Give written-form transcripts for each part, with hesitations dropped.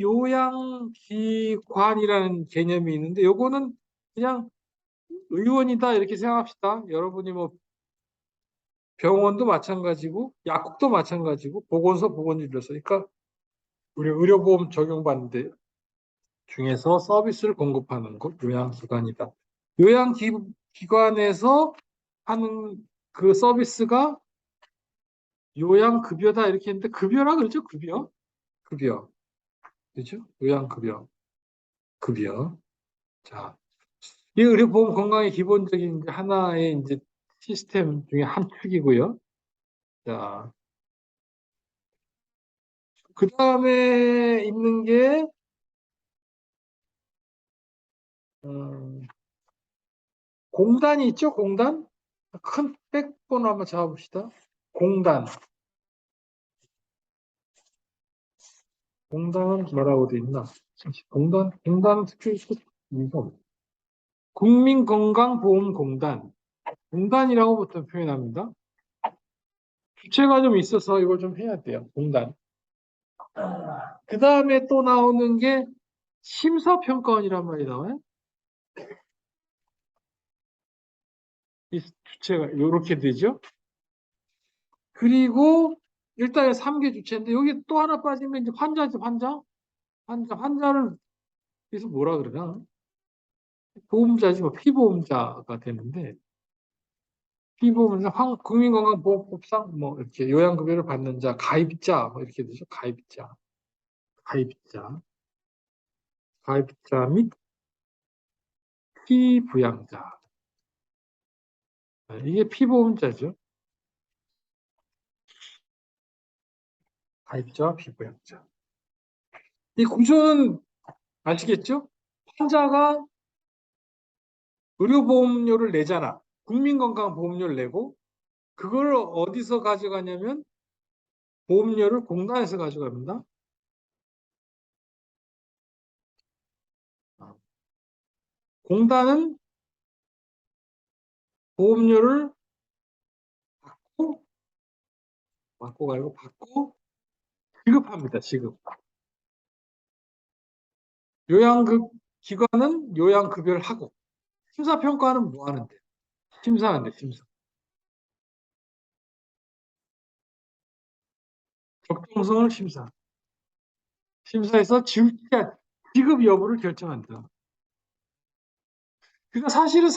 요양기관이라는 개념이 있는데 요거는 그냥 의원이다 이렇게 생각합시다. 여러분이 뭐 병원도 마찬가지고 약국도 마찬가지고 보건소 보건진료소 그러니까 우리 의료보험 적용받는 데 중에서 서비스를 공급하는 곳 요양기관이다. 요양기관에서 하는 그 서비스가 요양급여다 이렇게 했는데 급여라 그러죠. 급여 그죠? 요양급여 급여. 자, 이 의료보험 건강의 기본적인 이제 하나의 이제 시스템 중에 한 축이고요. 자, 그 다음에 있는 게 공단이 있죠. 공단 큰 백번 한번 잡아봅시다. 공단 공단은 뭐라고 돼 있나? 공단은 특히 국민건강보험공단 공단이라고 보통 표현합니다. 주체가 좀 있어서 이걸 좀 해야 돼요. 공단. 그 다음에 또 나오는 게 심사평가원이란 말이 나와요. 이 주체가 이렇게 되죠. 그리고 일단은 3개 주체인데 여기 또 하나 빠지면 이제 환자죠. 환자를 그래서 뭐라 그러나 보험자지 뭐 피보험자가 되는데 피보험자 국민건강보험법상 뭐 이렇게 요양급여를 받는 자 가입자 뭐 이렇게 되죠. 가입자 및 피부양자 이게 피보험자죠. 가입자와 피부양자 이 구조는 아시겠죠? 환자가 의료보험료를 내잖아. 국민건강보험료를 내고 그걸 어디서 가져가냐면 보험료를 공단에서 가져갑니다. 공단은 보험료를 받고 지급합니다. 지급. 요양급 기관은 요양급여를 하고 심사평가는 뭐 하는데? 심사하는데 심사. 적정성을 심사해서 지급 여부를 결정한다. 그러니까 사실은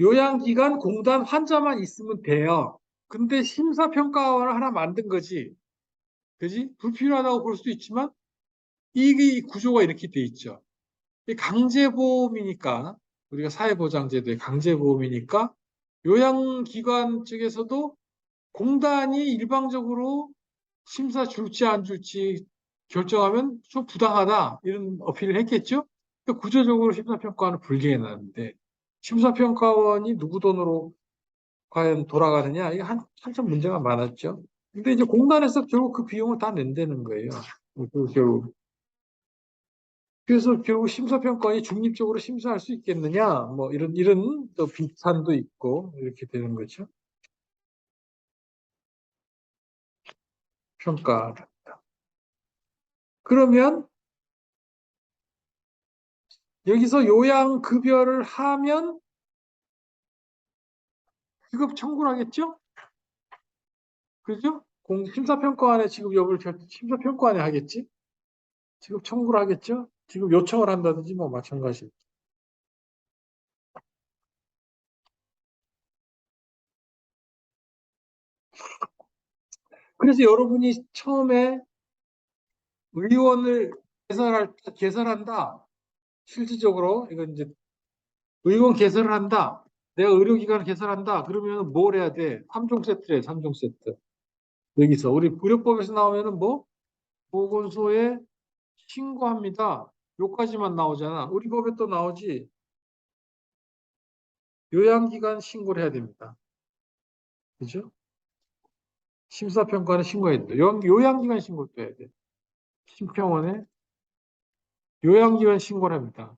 요양기관 공단 환자만 있으면 돼요. 근데 심사평가원을 하나 만든 거지. 그지? 불필요하다고 볼 수도 있지만 이 구조가 이렇게 돼 있죠. 강제보험이니까 우리가 사회보장제도의 강제보험이니까 요양기관 측에서도 공단이 일방적으로 심사 줄지 안 줄지 결정하면 좀 부당하다 이런 어필을 했겠죠. 구조적으로 심사평가는 불리해 놨는데 심사평가원이 누구 돈으로 과연 돌아가느냐 이게 한참 문제가 많았죠. 근데 이제 공단에서 결국 그 비용을 다 낸다는 거예요. 결국 그래서 결국 심사평가원이 중립적으로 심사할 수 있겠느냐, 뭐 이런 또 비판도 있고 이렇게 되는 거죠. 평가. 그러면 여기서 요양급여를 하면 지급 청구를 하겠죠? 그죠? 심사평가원에 지급 여부를 심사평가원에 하겠지? 지급 청구를 하겠죠? 지급 요청을 한다든지 뭐 마찬가지. 그래서 여러분이 처음에 의원을 개설한다. 실질적으로 이건 이제 의원 개설을 한다. 내가 의료기관을 개설한다. 그러면 뭘 해야 돼? 3종 세트래, 3종 세트. 여기서 우리 의료법에서 나오면은 뭐 보건소에 신고합니다. 요까지만 나오잖아. 우리 법에 또 나오지. 요양기관 신고를 해야 됩니다. 그죠? 심사평가는 신고해야 된다. 요양기관 신고도 해야 돼. 심평원에 요양기관 신고를 합니다.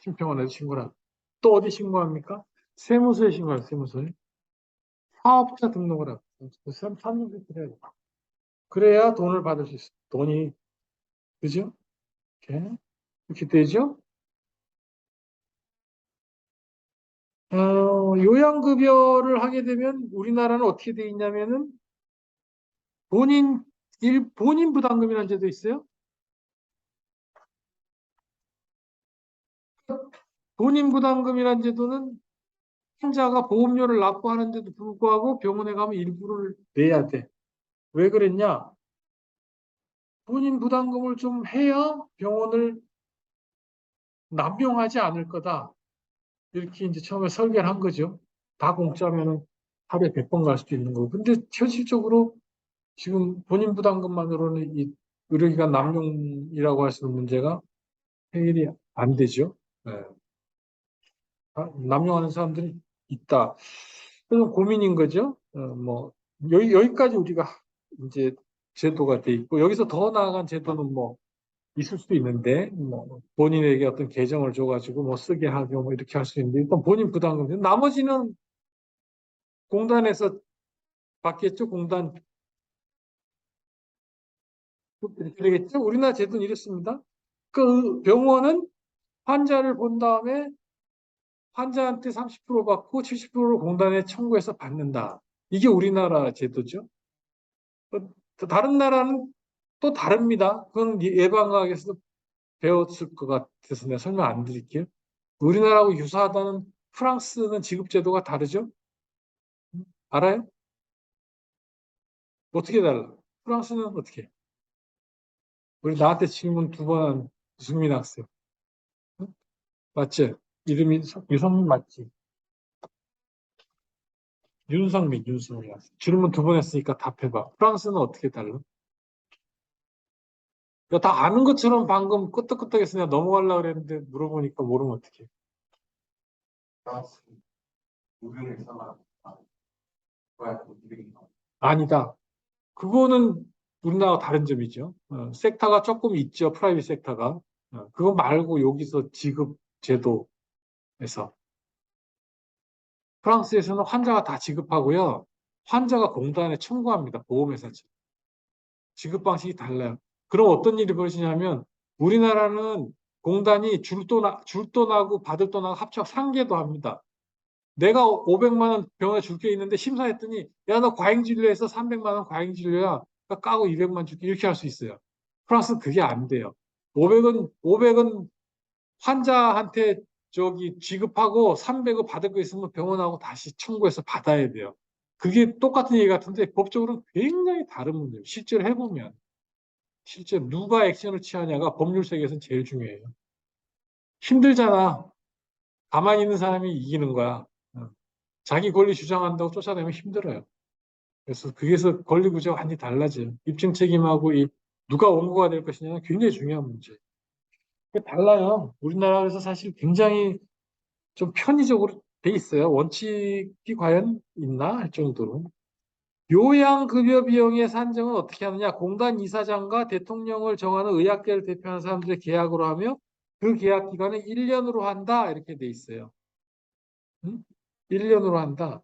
심평원에서 신고를 합니다. 또 어디 신고합니까? 세무서에 신고해요. 세무서에. 사업자 등록을 하고. 3종 세트를 해야 돼. 그래야 돈을 받을 수 있어. 돈이 그죠? 이렇게, 이렇게 되죠? 요양급여를 하게 되면 우리나라는 어떻게 돼 있냐면은 본인, 본인 부담금이라는 제도 있어요. 본인 부담금이라는 제도는 환자가 보험료를 납부하는데도 불구하고 병원에 가면 일부를 내야 돼. 왜 그랬냐? 본인 부담금을 좀 해야 병원을 남용하지 않을 거다. 이렇게 이제 처음에 설계를 한 거죠. 다 공짜면은 하루에 100번 갈 수도 있는 거고. 근데 현실적으로 지금 본인 부담금만으로는 이 의료기관 남용이라고 할 수 있는 문제가 해결이 안 되죠. 네. 남용하는 사람들이 있다. 그래서 고민인 거죠. 여기까지 우리가 이제 제도가 돼 있고, 여기서 더 나아간 제도는 뭐, 있을 수도 있는데, 뭐, 본인에게 어떤 계정을 줘가지고 뭐 쓰게 하고 뭐 이렇게 할 수 있는데, 일단 본인 부담금. 나머지는 공단에서 받겠죠, 공단. 그러겠죠? 우리나라 제도는 이렇습니다. 그 병원은 환자를 본 다음에 환자한테 30% 받고 70%를 공단에 청구해서 받는다. 이게 우리나라 제도죠. 또 다른 나라는 또 다릅니다. 그건 예방학에서도 배웠을 것 같아서 내가 설명 안 드릴게요. 우리나라하고 유사하다는 프랑스는 지급제도가 다르죠? 알아요? 어떻게 달라? 프랑스는 어떻게? 우리 나한테 질문 두 번 한 유승민 학생. 응? 맞지? 이름이 유성민 맞지? 윤성민 학생. 질문 두 번 했으니까 답해봐. 프랑스는 어떻게 달라? 다 아는 것처럼 방금 끄떡끄떡해서 내가 넘어가려고 그랬는데 물어보니까 모르면 어떡해. 프랑스 우리나라에서만 아니다. 그거는 우리나라와 다른 점이죠. 섹터가 조금 있죠. 프라이빗 섹터가. 그거 말고 여기서 지급 제도에서 프랑스에서는 환자가 다 지급하고요. 환자가 공단에 청구합니다. 보험회사처럼. 지급 방식이 달라요. 그럼 어떤 일이 벌어지냐면 우리나라는 공단이 줄 돈하고 받을 돈하고 합쳐 상계도 합니다. 내가 500만 원 병원에 줄 게 있는데 심사했더니 야, 너 과잉진료해서 300만 원 과잉진료야. 그러니까 까고 200만 줄게. 이렇게 할 수 있어요. 프랑스는 그게 안 돼요. 500은 환자한테 저기 지급하고 300을 받을 거 있으면 병원하고 다시 청구해서 받아야 돼요. 그게 똑같은 얘기 같은데 법적으로는 굉장히 다른 문제예요. 실제로 해보면. 실제 누가 액션을 취하냐가 법률 세계에서는 제일 중요해요. 힘들잖아. 가만히 있는 사람이 이기는 거야. 어. 자기 권리 주장한다고 쫓아내면 힘들어요. 그래서 거기서 권리 구조가 완전히 달라져요. 입증 책임하고 이 누가 원고가 될 것이냐는 굉장히 중요한 문제예요. 그게 달라요. 우리나라에서 사실 굉장히 좀 편의적으로 돼 있어요. 원칙이 과연 있나 할 정도로. 요양급여 비용의 산정은 어떻게 하느냐? 공단 이사장과 대통령을 정하는 의학계를 대표하는 사람들의 계약으로 하며 그 계약 기간은 1년으로 한다. 이렇게 돼 있어요. 응? 1년으로 한다.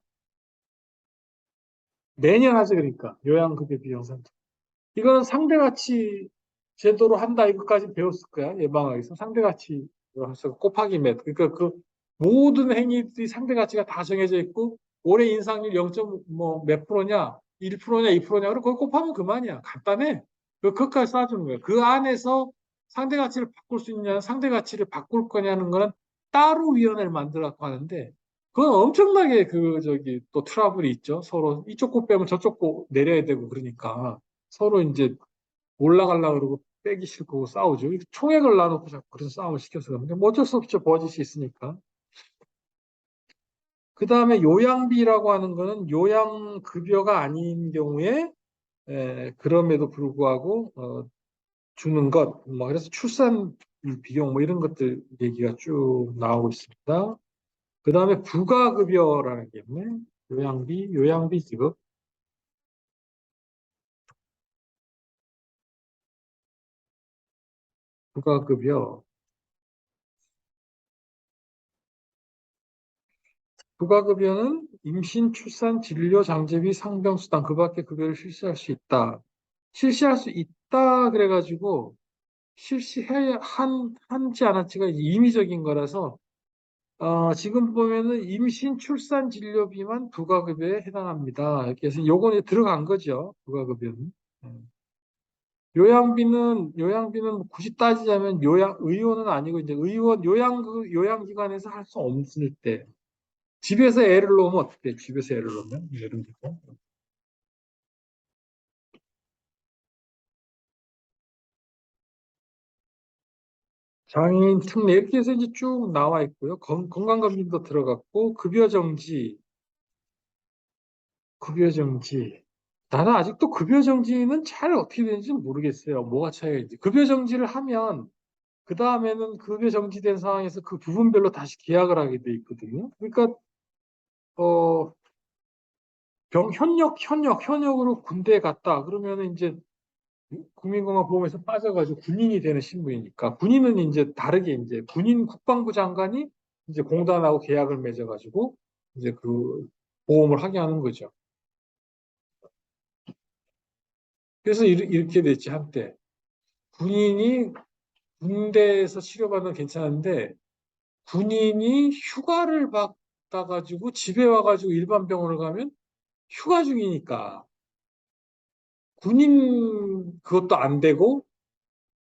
매년 하죠, 그러니까. 요양급여 비용 산정. 이거는 상대가치 제도로 한다. 이것까지 배웠을 거야. 예방학에서. 상대가치로 해서 곱하기 몇. 그러니까 그 모든 행위들이 상대가치가 다 정해져 있고 올해 인상률 0. 몇 프로냐? 1%냐, 2%냐? 그럼 그걸 곱하면 그만이야. 간단해. 그것까지 쌓아주는 거야. 그 안에서 상대가치를 바꿀 수 있냐, 상대가치를 바꿀 거냐는 거는 따로 위원회를 만들어 갖고 하는데 그건 엄청나게 또 트러블이 있죠. 서로 이쪽 곳 빼면 저쪽 곳 내려야 되고 그러니까. 서로 이제 올라가려고 그러고 빼기 싫고 싸우죠. 총액을 나놓고 자꾸 그런 싸움을 시켜서 그런데 뭐 어쩔 수 없죠. 버짓이 있으니까. 그 다음에 요양비라고 하는 거는 요양급여가 아닌 경우에 그럼에도 불구하고 주는 것, 뭐 그래서 출산 비용 뭐 이런 것들 얘기가 쭉 나오고 있습니다. 그 다음에 부가급여라는 게 있네. 요양비 지급, 부가급여. 부가급여는 임신, 출산, 진료, 장제비, 상병수당 그 밖에 급여를 실시할 수 있다. 실시할 수 있다 그래가지고 한지 않았지가 이제 임의적인 거라서 지금 보면은 임신 출산 진료비만 부가급여에 해당합니다. 그래서 요거는 들어간 거죠. 부가급여는. 음. 요양비는 뭐 굳이 따지자면 의원은 아니고 이제 요양기관에서 할 수 없을 때 집에서 애를 놓으면 어떻게? 집에서 애를 놓으면 예를 들어 장애인 특례 이렇게 해서 이제 쭉 나와 있고요. 건강검진도 들어갔고 급여정지. 나는 아직도 급여정지는 잘 어떻게 되는지 모르겠어요. 뭐가 차이가 있지? 급여정지를 하면 그 다음에는 급여정지된 상황에서 그 부분별로 다시 계약을 하게 돼 있거든요. 그러니까 어, 현역으로 군대에 갔다 그러면은 이제 국민건강보험에서 빠져가지고 군인이 되는 신분이니까 군인은 이제 다르게 이제 군인 국방부 장관이 이제 공단하고 계약을 맺어가지고 이제 그 보험을 하게 하는 거죠. 그래서 이렇게 됐지 한때 군인이 군대에서 치료받는 건 괜찮은데 군인이 휴가를 받아가지고 집에 와가지고 일반 병원을 가면 휴가 중이니까 군인 그것도 안 되고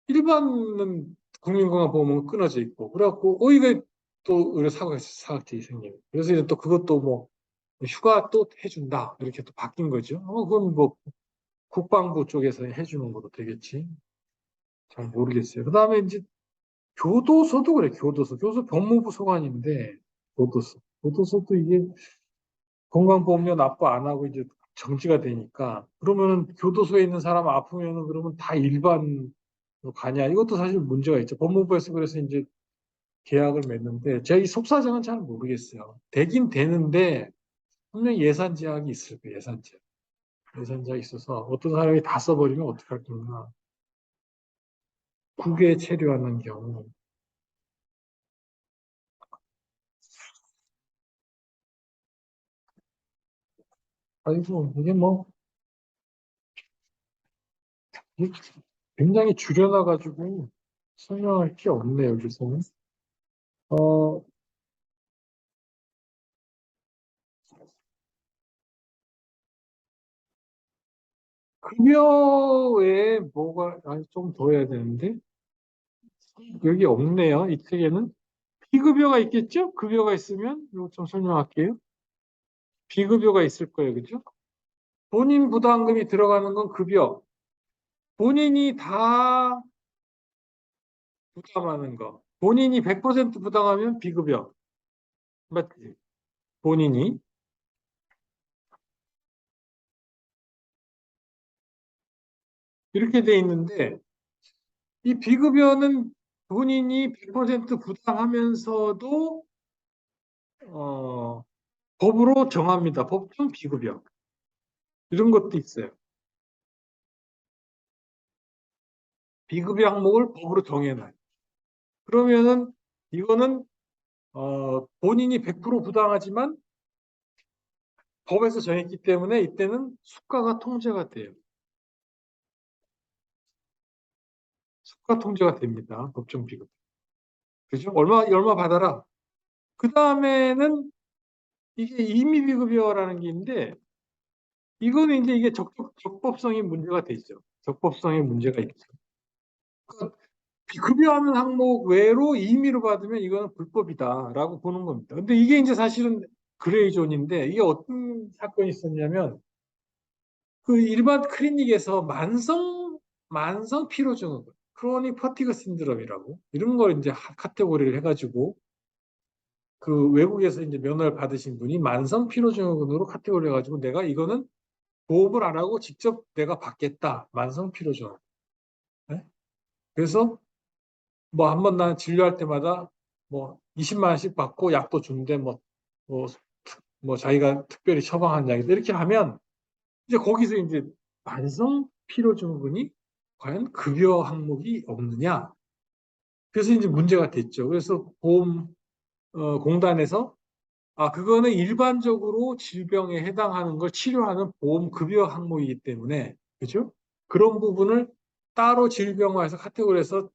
일반은 국민건강보험은 끊어져 있고 그래갖고 이게 또 의료 사각지대 생겨요. 그래서 이제 또 그것도 뭐 휴가 또 해준다 이렇게 또 바뀐 거죠. 그건 뭐 국방부 쪽에서 해주는 거로 되겠지. 잘 모르겠어요. 그다음에 이제 교도소도 그래. 교도소 법무부 소관인데 교도소도 이게 건강보험료 납부 안 하고 이제 정지가 되니까 그러면은 교도소에 있는 사람 아프면은 그러면 다 일반 가냐? 이것도 사실 문제가 있죠. 법무부에서 그래서 이제 계약을 맺는데 제가 이 속사정은 잘 모르겠어요. 되긴 되는데 분명히 예산 제약이 있을 거예요. 예산 제약이 있어서 어떤 사람이 다 써버리면 어떡할 건가. 국외 체류하는 경우. 아이고 이게 뭐 굉장히 줄여놔가지고 설명할 게 없네요. 여기서는. 어, 급여 외에 뭐가 아니 좀 더 해야 되는데 여기 없네요. 이 책에는 비급여가 있겠죠? 급여가 있으면 이거 좀 설명할게요. 비급여가 있을 거예요, 그죠? 본인 부담금이 들어가는 건 급여. 본인이 다 부담하는 거. 본인이 100% 부담하면 비급여. 맞지? 본인이 이렇게 돼 있는데 이 비급여는 본인이 100% 부담하면서도 어, 법으로 정합니다. 법정 비급여. 이런 것도 있어요. 비급여 항목을 법으로 정해놔요. 그러면은 이거는 본인이 100% 부당하지만 법에서 정했기 때문에 이때는 수가가 통제가 돼요. 수가 통제가 됩니다. 법정 비급. 그죠? 얼마 받아라. 그 다음에는 이게 임의 비급여라는 게 있는데 이거는 이제 이게 적법성이 문제가 되죠. 적법성에 문제가 있죠. 그러니까 급여하는 항목 외로 임의로 받으면 이거는 불법이다라고 보는 겁니다. 근데 이게 이제 사실은 그레이 존인데 이게 어떤 사건이 있었냐면 그 일반 클리닉에서 만성 피로 증후군, 크로닉 퍼티그 신드롬이라고 이런 걸 이제 카테고리를 해가지고 그 외국에서 이제 면허를 받으신 분이 만성 피로 증후군으로 카테고리 해가지고 내가 이거는 보험을 안 하고 직접 내가 받겠다. 만성 피로 증후군. 네? 그래서 뭐 한 번 난 진료할 때마다 뭐 20만 원씩 받고 약도 준대 뭐, 뭐 자기가 특별히 처방한 약이다 이렇게 하면 이제 거기서 이제 만성 피로 증후군이 과연 급여 항목이 없느냐 그래서 이제 문제가 됐죠. 그래서 보험 공단에서 그거는 일반적으로 질병에 해당하는 걸 치료하는 보험 급여 항목이기 때문에 그죠? 그런 부분을 따로 질병화해서 카테고리에서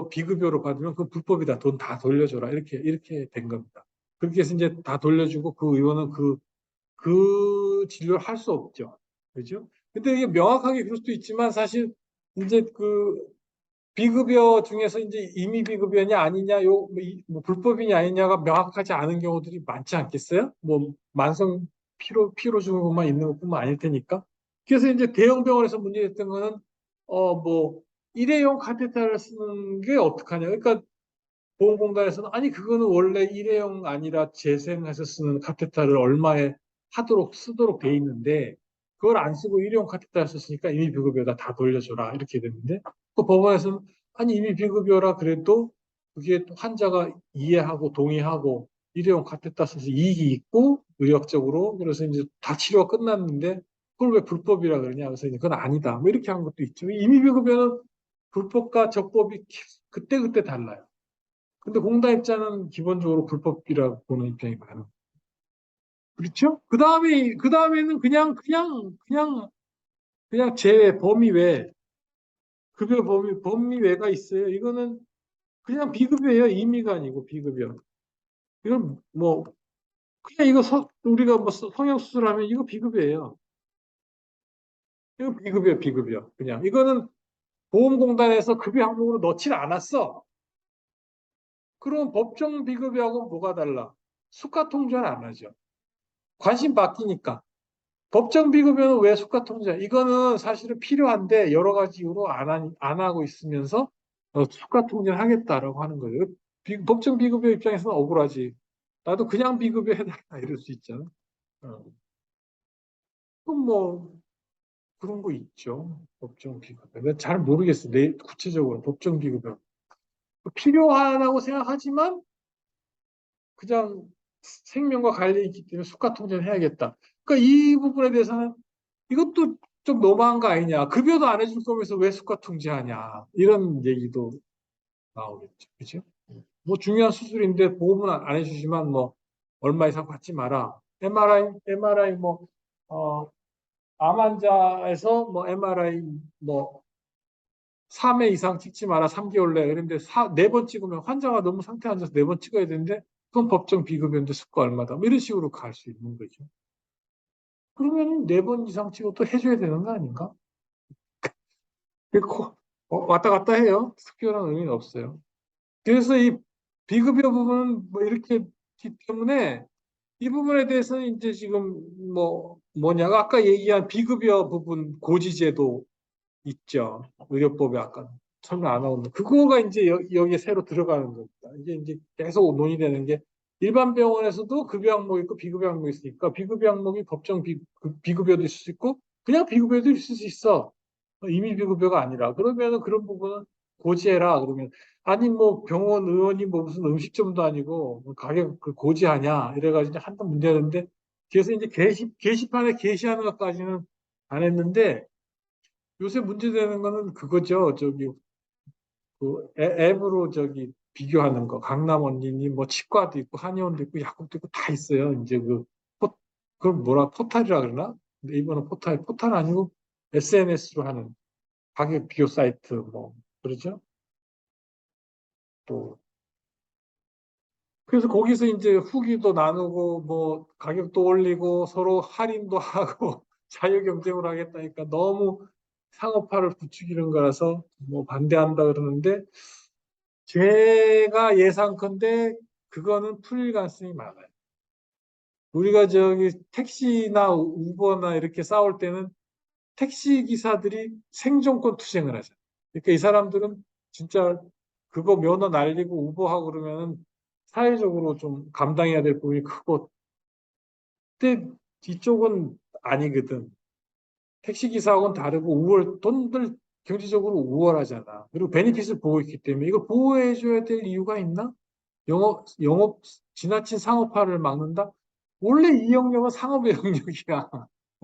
비급여로 받으면 그 불법이다. 돈 다 돌려줘라. 이렇게 된 겁니다. 그렇게 해서 이제 다 돌려주고 그 의원은 그 진료를 할 수 없죠. 그죠? 근데 이게 명확하게 그럴 수도 있지만 사실 이제 그 비급여 중에서 이제 임의 비급여냐 아니냐, 뭐 불법이냐 아니냐가 명확하지 않은 경우들이 많지 않겠어요? 뭐 만성 피로 증후군만 있는 것뿐만 아닐 테니까. 그래서 이제 대형 병원에서 문제됐던 거는 뭐 일회용 카테터를 쓰는 게 어떡하냐. 그러니까 보건공단에서는 아니 그거는 원래 일회용 아니라 재생해서 쓰는 카테터를 얼마에 쓰도록 돼 있는데 그걸 안 쓰고 일회용 카테터를 썼으니까 이미 비급여다 다 돌려줘라 이렇게 됐는데 그 법원에서는 아니 이미 비급여라 그래도 그게 환자가 이해하고 동의하고 일회용 카테터 써서 이익이 있고 의학적으로 그래서 이제 다 치료가 끝났는데 그걸 왜 불법이라 그러냐 그래서 이제 그건 아니다 뭐 이렇게 한 것도 있죠. 이미 비급여는 불법과 적법이 그때그때 달라요. 근데 공다 입장은 기본적으로 불법이라고 보는 입장이 많아요. 그렇죠? 그 다음에는 그냥 제외, 범위 외, 급여 범위 외가 있어요. 이거는 그냥 비급여예요. 임의가 아니고 비급여. 이건 뭐, 그냥 우리가 뭐 성형수술하면 이거 비급여예요. 이거 비급여. 그냥. 이거는 보험공단에서 급여 항목으로 넣지를 않았어. 그럼 법정 비급여하고 뭐가 달라? 수가 통제는 안 하죠. 관심 바뀌니까. 법정 비급여는 왜 수가 통제? 이거는 사실은 필요한데 여러 가지 이유로 안 하고 있으면서 수가 통제를 하겠다라고 하는 거예요. 법정 비급여 입장에서는 억울하지. 나도 그냥 비급여 해달라 이럴 수 있잖아. 어. 그럼 뭐 그런 거 있죠. 법정 비급여. 내가 잘 모르겠어. 구체적으로 법정 비급여. 필요하다고 생각하지만 그냥 생명과 관련이 있기 때문에 수가 통제를 해야겠다. 그러니까 이 부분에 대해서는 이것도 좀 너무한 거 아니냐. 급여도 안 해줄 거면서 왜 수가 통제하냐. 이런 얘기도 나오겠죠. 그죠? 뭐 중요한 수술인데 보험은 안 해주지만 뭐 얼마 이상 받지 마라. MRI 뭐, 암 환자에서 뭐 MRI 뭐 3회 이상 찍지 마라. 3개월 내에. 그런데 4번 찍으면 환자가 너무 상태 안 좋아서 4번 찍어야 되는데 그건 법정 비급여인데 수가 얼마다. 뭐 이런 식으로 갈 수 있는 거죠. 그러면 4번 이상 찍어도 해줘야 되는 거 아닌가? 그 왔다 갔다 해요. 특별한 의미는 없어요. 그래서 이 비급여 부분은 뭐 이렇게 있기 때문에 이 부분에 대해서는 이제 지금 뭐냐가 아까 얘기한 비급여 부분 고지제도 있죠. 의료법에 아까 설명 안 하고 있는 그거가 이제 여기에 새로 들어가는 겁니다. 이제 계속 논의되는 게 일반 병원에서도 급여 항목이 있고 비급여 항목이 있으니까 비급여 항목이 법정 비급여도 있을 수 있고 그냥 비급여도 있을 수 있어. 임의 비급여가 아니라 그러면은 그런 부분은 고지해라 그러면 아니 뭐 병원 의원이 뭐 무슨 음식점도 아니고 뭐 가격 그 고지하냐 이래가지고 한번 문제였는데 그래서 이제 게시판에 게시하는 것까지는 안 했는데 요새 문제되는 거는 그거죠. 그 앱으로 비교하는 거. 강남 언니님 뭐 치과도 있고 한의원도 있고 약국도 있고 다 있어요. 이제 그걸 포탈이라 그러나? 네이버는 포탈 아니고 SNS로 하는 가격 비교 사이트 뭐 그러죠. 또 그래서 거기서 이제 후기도 나누고 뭐 가격도 올리고 서로 할인도 하고 자유 경쟁을 하겠다니까 너무 상업화를 부추기는 거라서 뭐 반대한다 그러는데 제가 예상컨대 그거는 풀릴 가능성이 많아요. 우리가 택시나 우버나 이렇게 싸울 때는 택시 기사들이 생존권 투쟁을 하잖아요. 그러니까 이 사람들은 진짜 그거 면허 날리고 우버하고 그러면은 사회적으로 좀 감당해야 될 부분이 크고, 근데 이쪽은 아니거든. 택시 기사하고는 다르고 돈들 경제적으로 우월하잖아. 그리고 베네핏을 보고 있기 때문에 이걸 보호해줘야 될 이유가 있나? 지나친 상업화를 막는다? 원래 이 영역은 상업의 영역이야.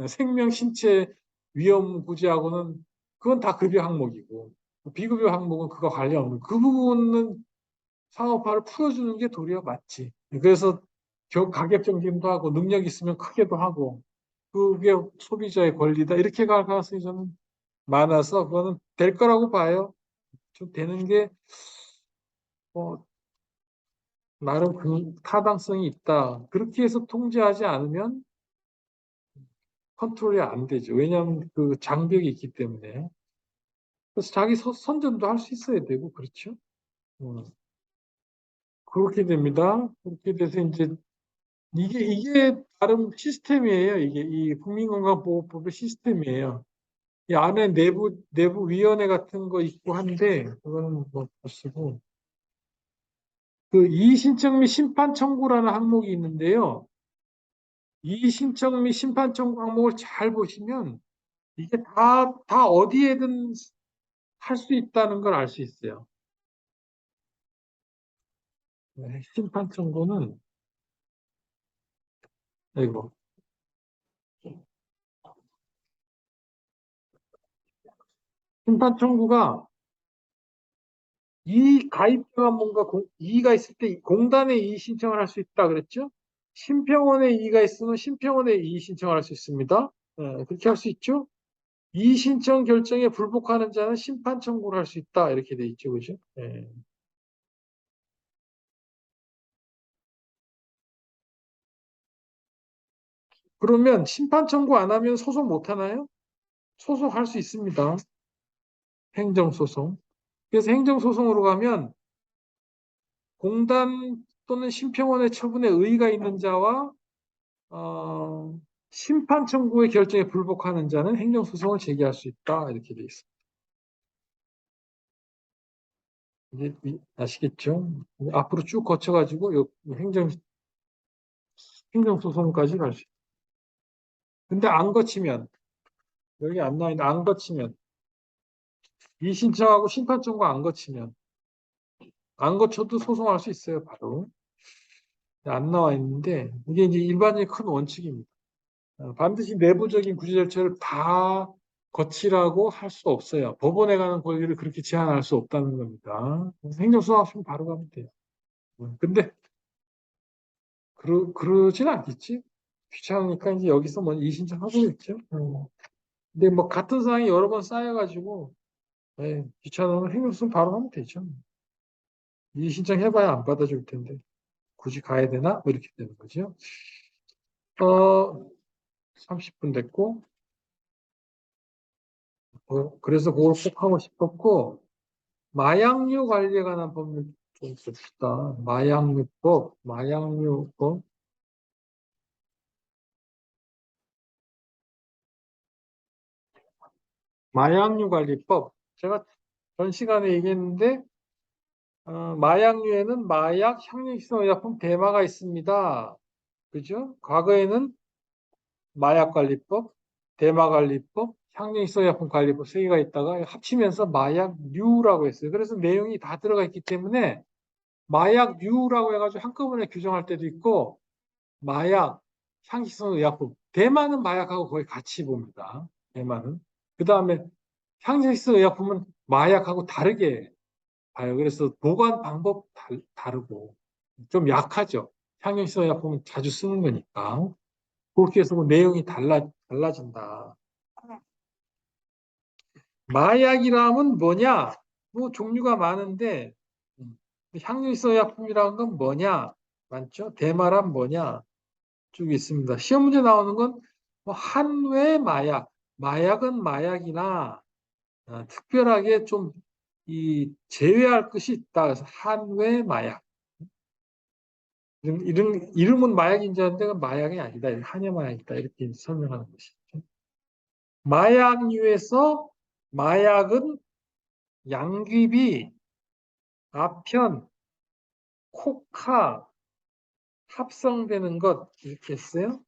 생명, 신체 위험 구제하고는 그건 다 급여 항목이고 비급여 항목은 그거 관련 없는 그 부분은 상업화를 풀어주는 게 도리어 맞지. 그래서 가격 정짐도 하고 능력 있으면 크게도 하고 그게 소비자의 권리다 이렇게 갈 가능성이 저는 많아서 그거는 될 거라고 봐요. 좀 되는 게 나름 타당성이 있다. 그렇게 해서 통제하지 않으면 컨트롤이 안 되죠. 왜냐하면 그 장벽이 있기 때문에. 그래서 자기 선전도 할 수 있어야 되고, 그렇죠? 음, 그렇게 됩니다. 그렇게 돼서 이제 이게 나름 시스템이에요. 이게 이 국민건강보호법의 시스템이에요. 이 안에 내부 위원회 같은 거 있고 한데, 그거는 뭐 보시고. 그 이의신청 및 심판 청구라는 항목이 있는데요. 이의신청 및 심판 청구 항목을 잘 보시면 이게 다 어디에든 할 수 있다는 걸 알 수 있어요. 네, 심판 청구는, 이거. 심판 청구가 이 가입자가 뭔가 이의가 있을 때 공단에 이의 신청을 할 수 있다 그랬죠? 심평원에 이의가 있으면 심평원에 이의 신청을 할 수 있습니다. 그렇게 할 수 있죠? 이의 신청 결정에 불복하는 자는 심판 청구를 할 수 있다 이렇게 돼 있죠, 그죠? 예. 그러면 심판 청구 안 하면 소송 못 하나요? 소송할 수 있습니다. 행정소송. 그래서 행정소송으로 가면 공단 또는 심평원의 처분에 의의가 있는 자와 심판 청구의 결정에 불복하는 자는 행정소송을 제기할 수 있다. 이렇게 되어 있습니다. 이제 아시겠죠? 앞으로 쭉 거쳐가지고 행정소송까지 갈 수 있다. 근데 안 거치면, 여기 안 나와 있는데 안 거치면, 이 신청하고 심판 청구 안 거치면, 안 거쳐도 소송할 수 있어요, 바로. 안 나와 있는데, 이게 이제 일반적인 큰 원칙입니다. 반드시 내부적인 구제 절차를 다 거치라고 할 수 없어요. 법원에 가는 권리를 그렇게 제한할 수 없다는 겁니다. 행정소송하시면 바로 가면 돼요. 근데 그러진 않겠지. 귀찮으니까 이제 여기서 먼저 이의신청 하고 있죠. 근데 뭐 같은 사항이 여러 번 쌓여가지고 귀찮으면 행정소송 바로 하면 되죠. 이의신청 해봐야 안 받아줄 텐데 굳이 가야 되나? 뭐 이렇게 되는 거죠. 어, 30분 됐고 그래서 그걸 꼭 하고 싶었고 마약류 관리에 관한 법률 좀 봅시다. 마약류법, 마약류 관리법. 제가 전 시간에 얘기했는데, 마약류에는 마약, 향료식성의약품, 대마가 있습니다. 그죠? 과거에는 마약관리법, 대마관리법, 향료식성의약품관리법 세 개가 있다가 합치면서 마약류라고 했어요. 그래서 내용이 다 들어가 있기 때문에 마약류라고 해가지고 한꺼번에 규정할 때도 있고, 마약, 향기성 의약품. 대만은 마약하고 거의 같이 봅니다. 대만은. 그 다음에 향기성 의약품은 마약하고 다르게 봐요. 그래서 보관 방법 다르고 좀 약하죠. 향기성 의약품은 자주 쓰는 거니까. 그렇게 해서 뭐 내용이 달라진다. 마약이라면 뭐냐? 뭐 종류가 많은데 향기성 의약품이라는 건 뭐냐? 많죠? 대마란 뭐냐? 쭉 있습니다. 시험 문제 나오는 건 뭐 한외 마약, 마약은 마약이나 특별하게 좀 이 제외할 것이 있다. 그래서 한외 마약. 이름은 마약인 줄 알았는데 마약이 아니다. 한외 마약이다. 이렇게 설명하는 것이죠. 마약류에서 마약은 양귀비, 아편, 코카 합성되는 것 이렇게 했어요.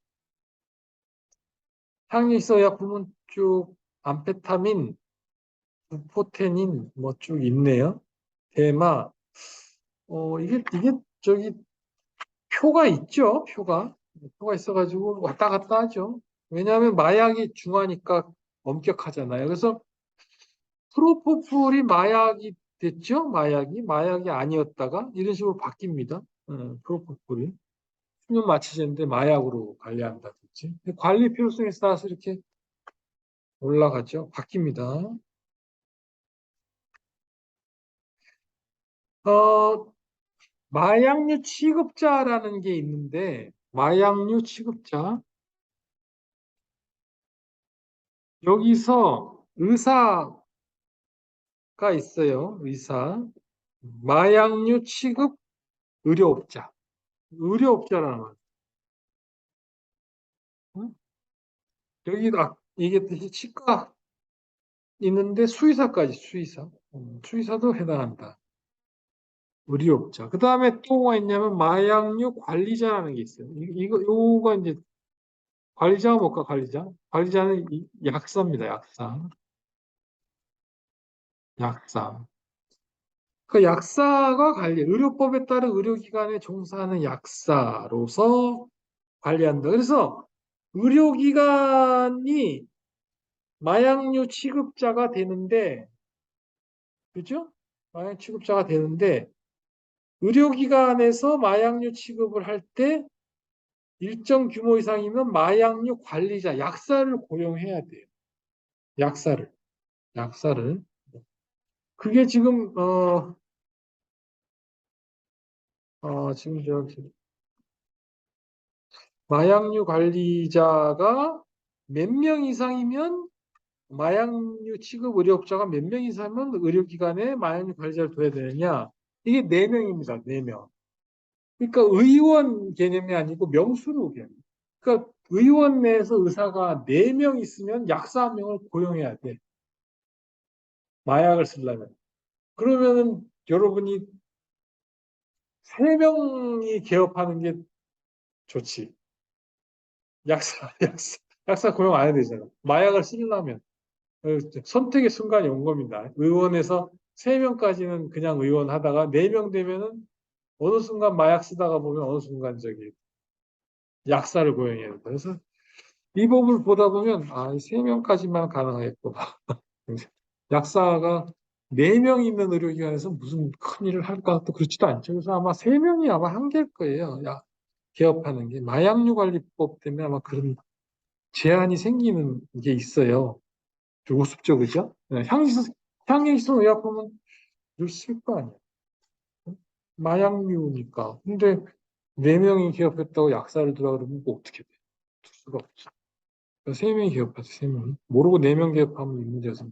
향유의약품은 쭉 암페타민, 부포테닌 뭐 쭉 있네요. 대마. 이게 저기 표가 있죠. 표가 있어가지고 왔다 갔다 하죠. 왜냐하면 마약이 중하니까 엄격하잖아요. 그래서 프로포폴이 마약이 됐죠. 마약이 아니었다가 이런 식으로 바뀝니다. 프로포폴이 수면 마취제인데 마약으로 관리한다든지 관리 필요성에 따라서 이렇게 올라가죠. 바뀝니다. 어, 마약류 취급자라는 게 있는데, 마약류 취급자. 여기서 의사가 있어요. 의사. 마약류 취급 의료업자. 의료업자라는 말. 응? 여기 얘기했듯이 치과 있는데 수의사까지 수의사. 수의사도 해당한다. 의료업자. 그 다음에 또 뭐가 있냐면 마약류 관리자라는 게 있어요. 요거 이제 관리자가 뭘까, 관리자? 관리자는 약사입니다, 약사. 약사. 그 약사가 의료법에 따른 의료기관에 종사하는 약사로서 관리한다. 그래서 의료기관이 마약류 취급자가 되는데, 그죠? 마약 취급자가 되는데, 의료기관에서 마약류 취급을 할 때 일정 규모 이상이면 마약류 관리자, 약사를 고용해야 돼요. 약사를. 약사를. 그게 지금, 지금 마약류 관리자가 몇 명 이상이면 마약류 취급 의료업자가 몇 명 이상이면 의료기관에 마약류 관리자를 둬야 되느냐? 이게 네명입니다. 4명. 그러니까 의원 개념이 아니고 명수로 개념. 그러니까 의원 내에서 의사가 4명 있으면 약사 1명을 고용해야 돼. 마약을 쓰려면. 그러면은 여러분이 3명이 개업하는 게 좋지. 약사, 약사 고용 안 해야 되잖아. 마약을 쓰려면. 선택의 순간이 온 겁니다. 의원에서 3명까지는 그냥 의원 하다가 4명 되면은 어느 순간 마약 쓰다가 보면 어느 순간 약사를 고용해야 된다. 그래서 이 법을 보다 보면 아, 3명까지만 가능하겠구나. 약사가 4명 있는 의료기관에서 무슨 큰 일을 할까? 또 그렇지도 않죠. 그래서 아마 3명이 아마 한계일 거예요. 개업하는 게. 마약류 관리법 때문에 아마 그런 제한이 생기는 게 있어요. 좀 우습죠, 그죠? 네, 향기성 의약품은 있을 거 아니에요. 마약류니까. 근데 4명이 개업했다고 약사를 두라 그러면 뭐 어떻게 돼? 둘 수가 없죠. 3명이 개업하죠, 3명. 모르고 4명 개업하면 문제죠.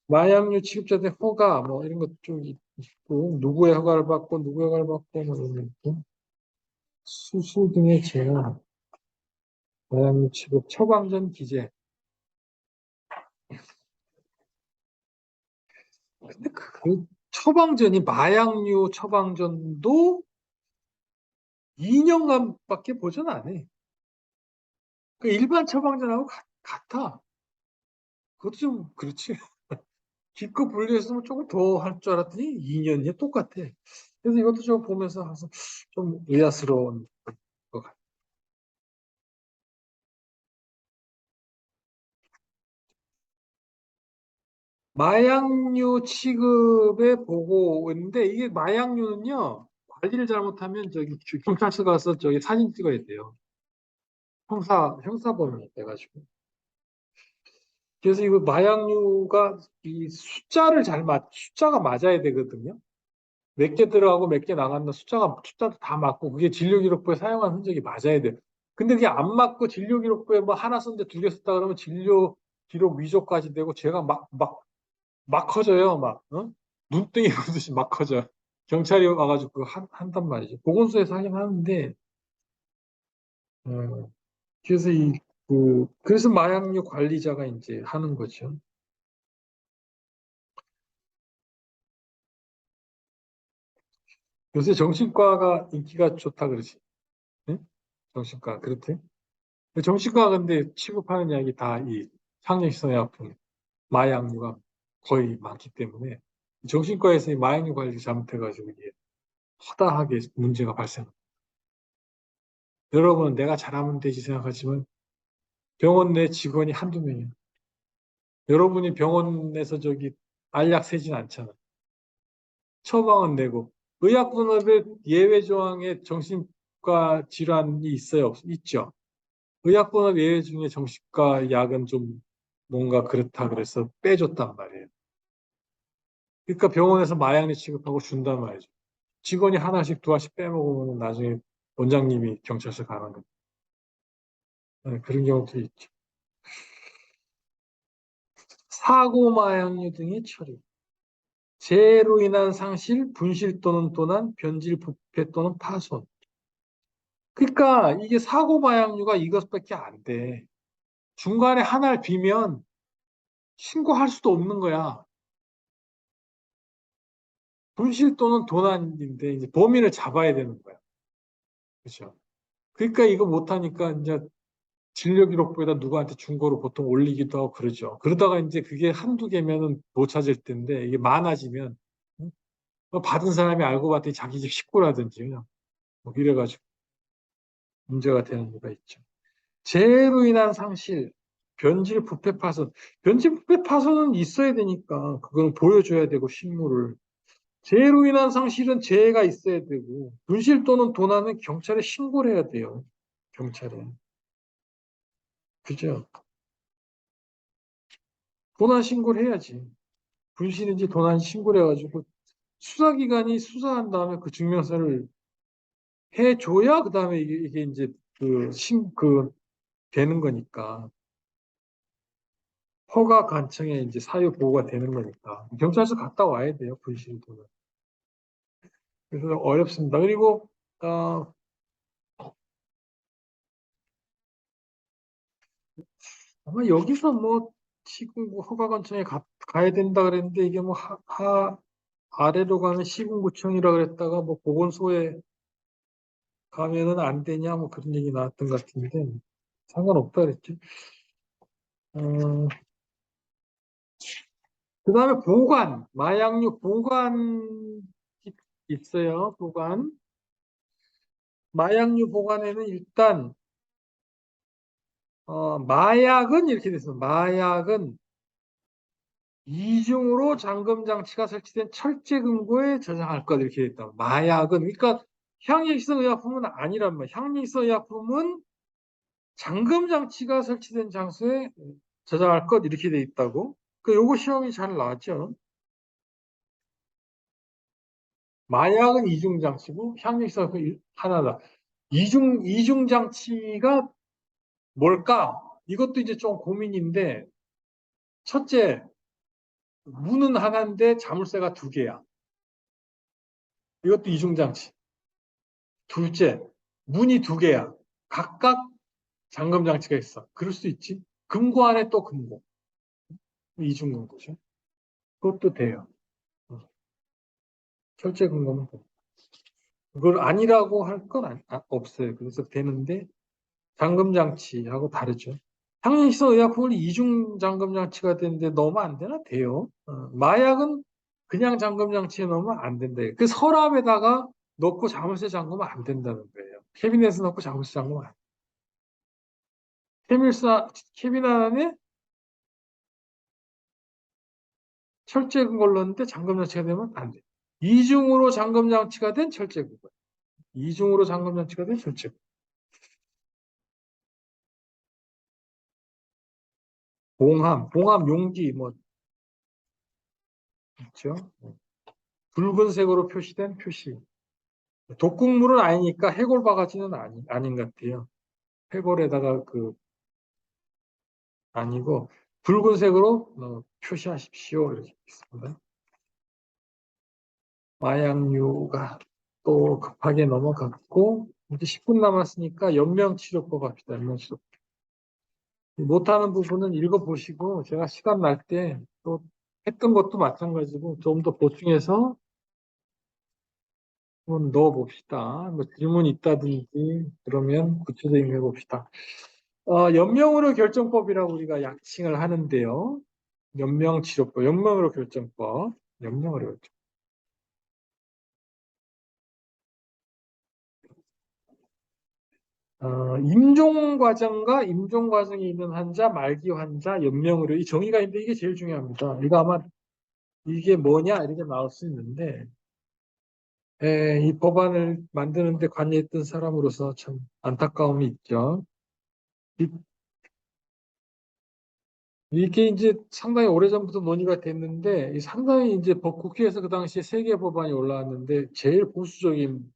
마약류 취급자들 허가, 뭐 이런 것 좀 있고, 누구의 허가를 받고, 누구의 허가를 받고, 뭐 이런 거 있고, 수술 등의 제한, 마약류 취급 처방전 기재. 근데 그 처방전이 마약류 처방전도 2년간밖에 보존 안 해. 그 일반 처방전하고 같아. 그것도 좀 그렇지. 기껏 분리했으면 조금 더 할 줄 알았더니 2년이 똑같아. 그래서 이것도 좀 보면서 항상 좀 의아스러운 것 같아. 마약류 취급의 보고인데 이게 마약류는요 관리를 잘못하면 경찰서 가서 사진 찍어야 돼요. 형사범이 돼가지고. 그래서 이거 마약류가 이 숫자가 맞아야 되거든요. 몇 개 들어가고 몇 개 나갔나 숫자도 다 맞고 그게 진료기록부에 사용한 흔적이 맞아야 돼. 근데 그게 안 맞고 진료기록부에 뭐 하나 썼는데 2개 썼다 그러면 진료기록 위조까지 되고 죄가 막 커져요. 막 눈덩이 보듯이 막 커져. 경찰이 와가지고 그거 한단 말이죠. 보건소에서 하긴 하는데 어, 그래서 그래서 마약류 관리자가 이제 하는 거죠. 요새 정신과가 인기가 좋다 그러지. 응? 정신과 그렇대. 정신과 근데 취급하는 약이 다 이 향정신성의약품, 마약류가 거의 많기 때문에 정신과에서 이 마약류 관리 잘못해가지고 이게 허다하게 문제가 발생합니다. 여러분은 내가 잘하면 되지 생각하지만 병원 내 직원이 한두 명이에요. 여러분이 병원에서 알약 세진 않잖아. 처방은 내고 의약분업에 예외 조항에 정신과 질환이 있어요? 있죠. 의약분업 예외 중에 정신과 약은 좀 뭔가 그렇다 그래서 빼줬단 말이에요. 그러니까 병원에서 마약류 취급하고 준단 말이죠. 직원이 하나씩 두 알씩 빼먹으면 나중에 원장님이 경찰서 가는 거. 네, 그런 경우도 있죠. 사고 마약류 등의 처리. 재해로 인한 상실, 분실 또는 도난, 변질, 부패 또는 파손. 그러니까 이게 사고 마약류가 이것밖에 안 돼. 중간에 하나를 비면 신고할 수도 없는 거야. 분실 또는 도난인데 이제 범인을 잡아야 되는 거야. 그렇죠? 그러니까 이거 못하니까 이제 진료 기록부에다 누구한테 중고로 보통 올리기도 하고 그러죠. 그러다가 이제 그게 한두 개면은 못 찾을 텐데 이게 많아지면 응? 뭐 받은 사람이 알고 봤더니 자기 집 식구라든지 그냥 뭐 이래가지고 문제가 되는 경우가 있죠. 재해로 인한 상실, 변질, 부패, 파손. 변질, 부패, 파손은 있어야 되니까 그거는 보여줘야 되고 실물을. 재해로 인한 상실은 재해가 있어야 되고 분실 또는 도난은 경찰에 신고를 해야 돼요. 경찰에. 그죠? 도난 신고를 해야지. 분실인지 도난 신고를 해가지고 수사기관이 수사한 다음에 그 증명서를 해줘야 그 다음에 이게 이제 되는 거니까. 허가 관청에 이제 사유 보고가 되는 거니까. 경찰서 갔다 와야 돼요, 분실 도난. 그래서 어렵습니다. 그리고, 어, 아마 여기서 뭐, 시군구 허가관청에 가야 된다 그랬는데, 이게 뭐, 아래로 가면 시군구청이라 그랬다가, 뭐, 보건소에 가면은 안 되냐, 뭐, 그런 얘기 나왔던 것 같은데, 상관없다 그랬죠. 어, 그 다음에 보관, 마약류 보관 있어요, 보관. 마약류 보관에는 일단, 마약은 이렇게 됐어. 마약은 이중으로 잠금 장치가 설치된 철제 금고에 저장할 것 이렇게 됐다. 마약은 그러니까 향유기성 의약품은 아니란 말이야. 향유기성 의약품은 잠금 장치가 설치된 장소에 저장할 것 이렇게 돼 있다고. 그 요거 시험이 잘 나왔죠. 마약은 이중 장치고 향유기성 의약품은 하나다. 이중 장치가 뭘까? 이것도 이제 좀 고민인데 첫째 문은 하나인데 자물쇠가 두 개야. 이것도 이중 장치. 둘째, 문이 두 개야. 각각 잠금 장치가 있어. 그럴 수 있지. 금고 안에 또 금고. 이중 금고죠. 그것도 돼요. 어, 철제 금고는 돼. 그걸 아니라고 할 건 없어요. 그래서 되는데 잠금 장치하고 다르죠. 항생시성 의약품을 이중 잠금 장치가 되는데 넣으면 안 되나? 돼요. 마약은 그냥 잠금 장치에 넣으면 안 된다. 그 서랍에다가 넣고 자물쇠 잠그면 안 된다는 거예요. 캐비넷에 넣고 자물쇠 잠그면 안 돼. 캐비넷 안에 철제 그걸 넣는데 잠금 장치가 되면 안 돼. 이중으로 잠금 장치가 된 철제 그거. 이중으로 잠금 장치가 된 철제 그거. 봉함 용기 뭐 있죠. 붉은색으로 표시된 표시. 독극물은 아니니까 해골 바가지는 아닌 것 같아요. 해골에다가 아니고 붉은색으로 표시하십시오. 이렇게 있습니다. 마약류가 또 급하게 넘어갔고 이제 10분 남았으니까 연명치료법 합시다. 연명치료법. 못하는 부분은 읽어보시고 제가 시간 날 때 또 했던 것도 마찬가지고 좀 더 보충해서 한번 넣어봅시다. 뭐 질문 있다든지 그러면 구체적인 거 해봅시다. 연명으로 결정법이라고 우리가 약칭을 하는데요. 연명치료법, 연명으로 결정법, 연명으로 결정. 임종 과정과 임종 과정에 있는 환자, 말기 환자, 연명으로 이 정의가 있는데 이게 제일 중요합니다. 이거 아마 이게 뭐냐 이렇게 나올 수 있는데 이 법안을 만드는데 관여했던 사람으로서 참 안타까움이 있죠. 이 이게 이제 상당히 오래전부터 논의가 됐는데, 상당히 이제 국회에서 그 당시에 세 개 법안이 올라왔는데, 제일 보수적인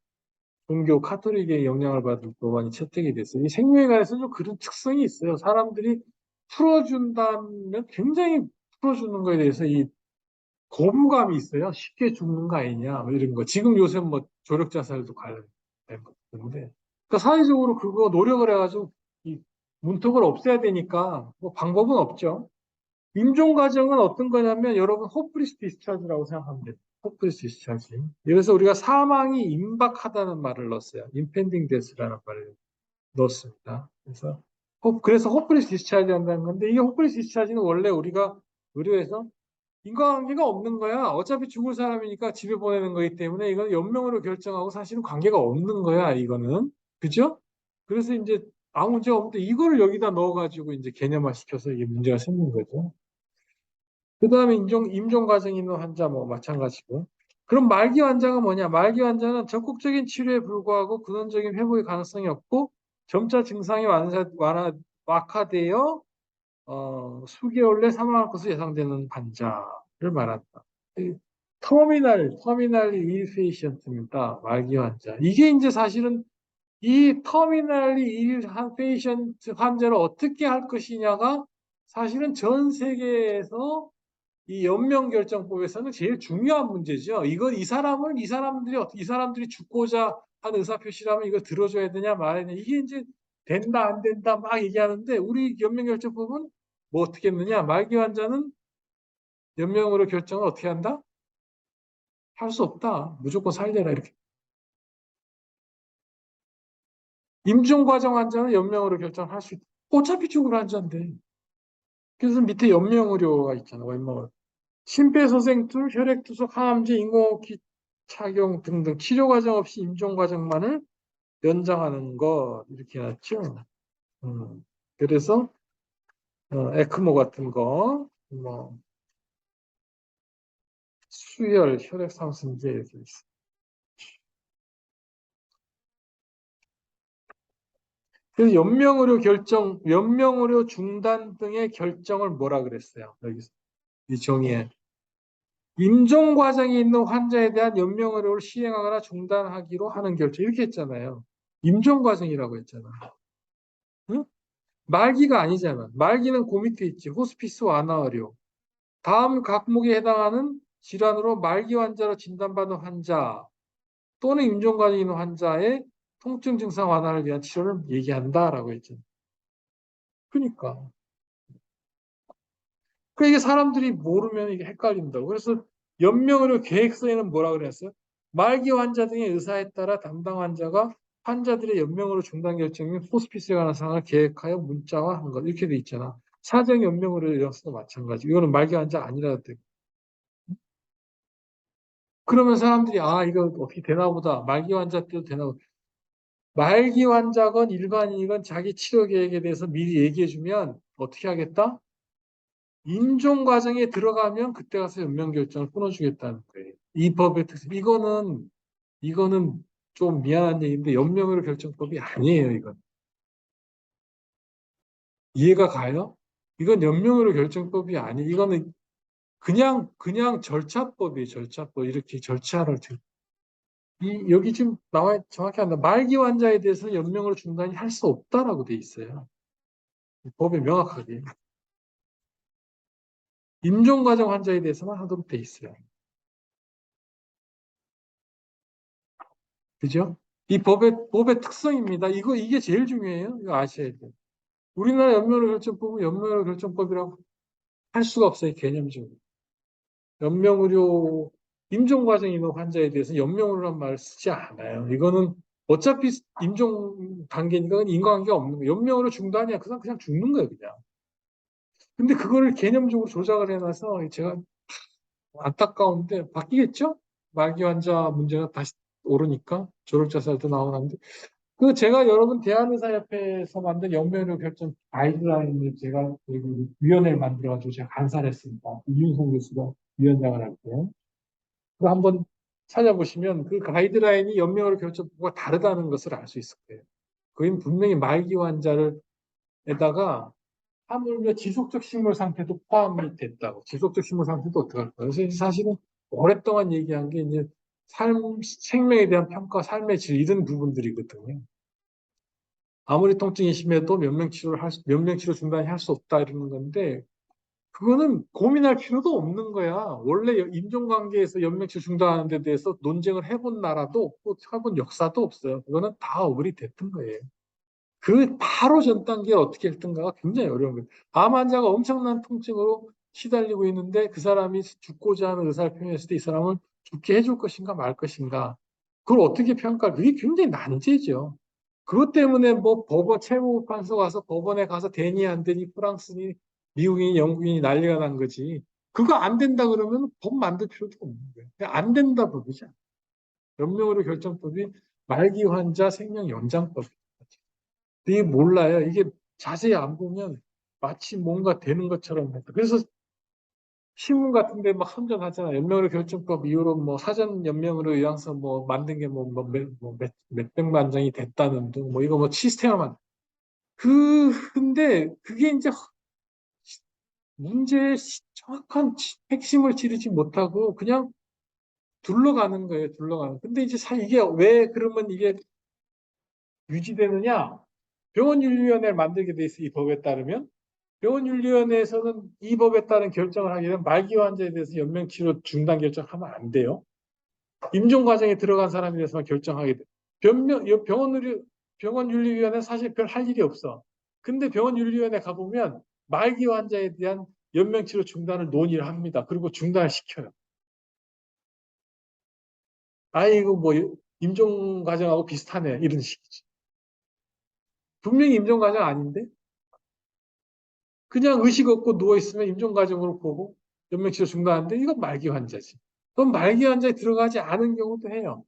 종교 카톨릭의 영향을 받은 법안이 채택이 됐어요. 이 생명에 관해서 좀 그런 특성이 있어요. 사람들이 풀어준다면 굉장히 풀어주는 거에 대해서 이 거부감이 있어요. 쉽게 죽는 거 아니냐, 뭐 이런 거. 지금 요새 뭐 조력 자살도 관련된 것 같은데. 그러니까 사회적으로 그거 노력을 해가지고 이 문턱을 없애야 되니까 뭐 방법은 없죠. 임종 과정은 어떤 거냐면 여러분 호프리스 디스차지라고 생각하면 돼요. 호프리스 디스차지. 그래서 우리가 사망이 임박하다는 말을 넣었어요. 임펜딩 데스라는 말을 넣었습니다. 그래서 호프리스 디스차지 한다는 건데 이게 호프리스 디스차지는 원래 우리가 의료에서 인과관계가 없는 거야. 어차피 죽을 사람이니까 집에 보내는 거기 때문에 이건 연명으로 결정하고 사실은 관계가 없는 거야. 이거는 그죠? 그래서 이제 아무 문제가 없는데 이거를 여기다 넣어가지고 이제 개념화 시켜서 이게 문제가 생긴 거죠. 그 다음에 임종 과정이 있는 환자 뭐 마찬가지고. 그럼 말기 환자가 뭐냐? 말기 환자는 적극적인 치료에 불구하고 근원적인 회복의 가능성이 없고 점차 증상이 완화되어 수개월 내 사망할 것으로 예상되는 환자를 말한다. 이 터미널 일 페이션트입니다. 말기 환자. 이게 이제 사실은 이 터미널 일 페이션트 환자를 어떻게 할 것이냐가 사실은 전 세계에서 이 연명결정법에서는 제일 중요한 문제죠. 이건 이 사람들이 죽고자 한 의사표시라면 이걸 들어줘야 되냐 말아야 되냐. 이게 이제 된다 안 된다 막 얘기하는데 우리 연명결정법은 뭐 어떻게 했느냐. 말기 환자는 연명으로 결정을 어떻게 한다? 할 수 없다. 무조건 살려라 이렇게. 임종과정 환자는 연명으로 결정할 수 있다. 어차피 죽을 환자인데. 그래서 밑에 연명의료가 있잖아. 웬만하면. 심폐소생술, 혈액투석, 항암제, 인공호흡기 착용 등등 치료 과정 없이 임종 과정만을 연장하는 것 이렇게 해놨죠. 그래서 에크모 같은 거, 뭐 수혈, 혈액 상승제 이렇게 있어. 그래서 연명의료 중단 등의 결정을 뭐라 그랬어요? 여기서 이 종이에 임종 과정이 있는 환자에 대한 연명의료를 시행하거나 중단하기로 하는 결정 이렇게 했잖아요. 임종 과정이라고 했잖아. 응? 말기가 아니잖아. 말기는 그 밑에 있지. 호스피스 완화 의료. 다음 각목에 해당하는 질환으로 말기 환자로 진단받은 환자 또는 임종 과정에 있는 환자의 통증 증상 완화를 위한 치료를 얘기한다라고 했죠. 그러니까. 그 이게 사람들이 모르면 이게 헷갈린다고. 그래서 연명의료 계획서에는 뭐라 그랬어요? 말기 환자 등의 의사에 따라 담당 환자가 환자들의 연명으로 중단 결정인 호스피스에 관한 사항을 계획하여 문자화하는 것 이렇게 돼 있잖아. 사정 연명으로 이어서도 마찬가지. 이거는 말기 환자 아니라도 돼. 그러면 사람들이 아 이거 어떻게 되나 보다. 말기 환자 때도 되나 보다. 말기 환자건 일반인이건 자기 치료 계획에 대해서 미리 얘기해주면 어떻게 하겠다? 임종 과정에 들어가면 그때 가서 연명 결정을 끊어주겠다는 거예요. 이 법의 특징. 이거는 좀 미안한 얘기인데 연명으로 결정법이 아니에요. 이건 이해가 가요? 이건 연명으로 결정법이 아니. 이거는 그냥 절차법이에요. 절차법 이렇게 절차를 여기 지금 나와 정확히 한다. 말기 환자에 대해서 연명으로 중단이 할 수 없다라고 돼 있어요. 법에 명확하게 임종 과정 환자에 대해서만 하도록 돼 있어요. 그죠? 이 법의 특성입니다. 이게 제일 중요해요. 이거 아셔야 돼요. 우리나라 연명의료결정법은 연명의료결정법이라고 할 수가 없어요. 개념적으로. 연명의료 임종 과정에 있는 환자에 대해서 연명의료란 말을 쓰지 않아요. 이거는 어차피 임종 단계니까 인과관계가 없는 거예요. 연명의료 중단이야. 그냥 죽는 거예요. 그냥. 근데 그거를 개념적으로 조작을 해놔서 제가 안타까운데 바뀌겠죠? 말기 환자 문제가 다시 오르니까 조력자살도 나오는데 그 제가 여러분 대한의사협회에서 만든 연명의료 결정 가이드라인을 제가 여기 위원회를 만들어가지고 제가 간사했습니다. 이윤성 교수가 위원장을 할 때. 그거 한번 찾아보시면 그 가이드라인이 연명의료 결정법과 다르다는 것을 알 수 있을 거예요. 그건 분명히 말기 환자를 에다가 하물며 지속적 식물 상태도 포함이 됐다고. 지속적 식물 상태도 어떡할까? 그래서 이제 사실은 오랫동안 얘기한 게 이제 생명에 대한 평가, 삶의 질 이런 부분들이거든요. 아무리 통증이 심해도 면명치료 중단이 할 수 없다 이러는 건데 그거는 고민할 필요도 없는 거야. 원래 인종관계에서 연명치료 중단하는 데 대해서 논쟁을 해본 나라도 없고 해본 역사도 없어요. 그거는 다 어글이 됐던 거예요. 그 바로 전 단계를 어떻게 했던가가 굉장히 어려운 거예요. 암 환자가 엄청난 통증으로 시달리고 있는데 그 사람이 죽고자 하는 의사를 표현했을 때 이 사람을 죽게 해줄 것인가 말 것인가. 그걸 어떻게 평가할 그게 굉장히 난제죠. 그것 때문에 뭐 법원 최고판서 가서 법원에 가서 되니 안 되니 프랑스니 미국인이 영국인이 난리가 난 거지. 그거 안 된다 그러면 법 만들 필요도 없는 거예요. 그냥 안 된다 법이죠. 연명의료 결정법이 말기 환자 생명 연장법. 이게 몰라요. 이게 자세히 안 보면 마치 뭔가 되는 것처럼. 그래서 신문 같은데 막 선전하잖아. 연명의료 결정법 이후로 뭐 사전 연명의료 의향서 뭐 만든 게 몇백만 장이 됐다는 등 뭐 이거 뭐 시스템만. 근데 그게 이제 문제의 정확한 핵심을 찌르지 못하고 그냥 둘러가는 거예요. 둘러가는. 근데 이제 이게 왜 그러면 이게 유지되느냐? 병원윤리위원회를 만들게 돼 있어 이 법에 따르면 병원윤리위원회에서는 이 법에 따른 결정을 하게 되면 말기 환자에 대해서 연명치료 중단 결정하면 안 돼요. 임종 과정에 들어간 사람에 대해서만 결정하게 돼. 병원윤리위원회 사실 별 할 일이 없어. 근데 병원윤리위원회 가보면 말기 환자에 대한 연명치료 중단을 논의를 합니다. 그리고 중단을 시켜요. 아이고 뭐 임종 과정하고 비슷하네 이런 식이지. 분명히 임종 과정 아닌데 그냥 의식 없고 누워 있으면 임종 과정으로 보고 연명치료 중단하는데 이건 말기 환자지. 그럼 말기 환자에 들어가지 않은 경우도 해요.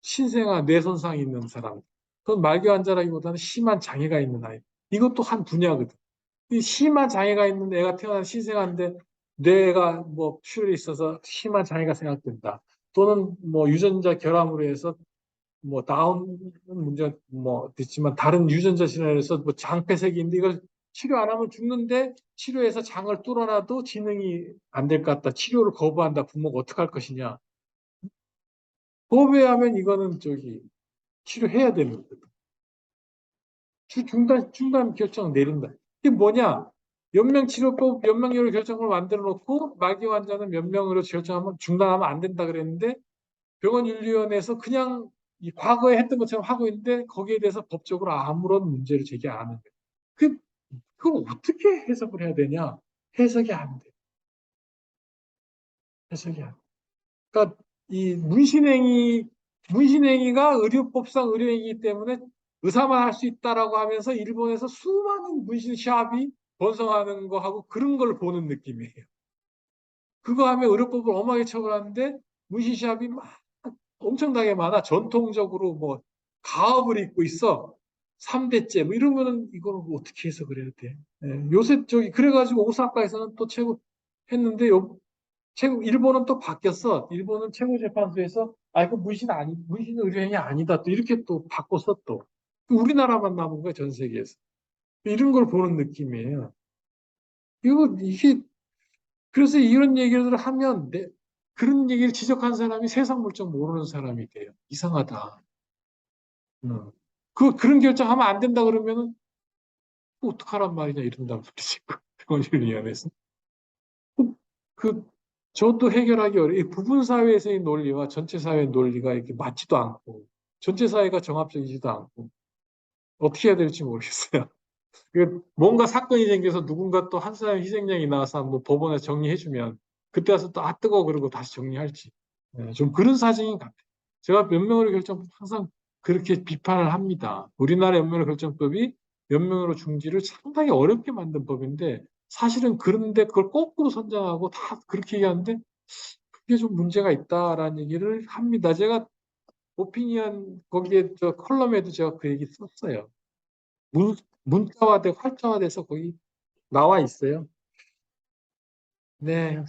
신생아 뇌손상이 있는 사람. 그건 말기 환자라기보다는 심한 장애가 있는 아이. 이것도 한 분야거든. 이 심한 장애가 있는 애가 태어난 신생아인데 뇌가 뭐 출혈이 있어서 심한 장애가 생각된다. 또는 뭐 유전자 결함으로 해서 뭐 다운 문제 뭐 있지만 다른 유전자 질환에서 뭐 장폐색인데 이걸 치료 안 하면 죽는데 치료해서 장을 뚫어놔도 진행이 안 될 것 같다. 치료를 거부한다. 부모가 어떡할 것이냐. 거부하면 이거는 치료해야 되는 거거든. 중단 결정을 내린다. 이게 뭐냐? 연명치료법, 연명률 결정을 만들어 놓고 말기 환자는 연명으로 결정하면 중단하면 안 된다 그랬는데 병원윤리위원회에서 그냥 이 과거에 했던 것처럼 하고 있는데 거기에 대해서 법적으로 아무런 문제를 제기 안 하는 거예요. 그걸 어떻게 해석을 해야 되냐? 해석이 안 돼. 해석이 안 돼. 그러니까 이 문신행위가 의료법상 의료행위이기 때문에 의사만 할 수 있다라고 하면서 일본에서 수많은 문신샵이 번성하는 거하고 그런 걸 보는 느낌이에요. 그거 하면 의료법을 엄하게 처벌하는데 문신샵이 막 엄청나게 많아. 전통적으로 뭐 가업을 입고 있어. 3대째 뭐 이러면은 이걸 어떻게 해서 그래야 돼? 예, 요새 그래가지고 오사카에서는 또 최고 했는데 일본은 또 바뀌었어. 일본은 최고재판소에서 이거 문신 의료행위 아니다. 또 이렇게 또 바꿨어 또. 우리나라만 남은 거야 전 세계에서. 이런 걸 보는 느낌이에요. 이게 그래서 이런 얘기를 하면 그런 얘기를 지적한 사람이 세상 물정 모르는 사람이 돼요. 이상하다. 어. 그런 결정하면 안 된다 그러면은 어떡하란 말이냐 이런단 말이지. 병원윤리위원회에서. 그, 그, 저도 해결하기 어려워. 이 부분 사회에서의 논리와 전체 사회의 논리가 이렇게 맞지도 않고, 전체 사회가 정합적이지도 않고, 어떻게 해야 될지 모르겠어요. 뭔가 사건이 생겨서 누군가 또 한 사람 희생양이 나와서 뭐 법원에 정리해주면, 그때 와서 또 뜨거 그러고 다시 정리할지. 좀 그런 사정인 것 같아요. 제가 연명으로 결정법 항상 그렇게 비판을 합니다. 우리나라 연명으로 결정법이 연명으로 중지를 상당히 어렵게 만든 법인데 사실은 그런데 그걸 거꾸로 선정하고 다 그렇게 얘기하는데 그게 좀 문제가 있다라는 얘기를 합니다. 제가 오피니언 거기에 저 컬럼에도 제가 그 얘기 썼어요. 문자화돼 활자화돼서 거기 나와 있어요. 네.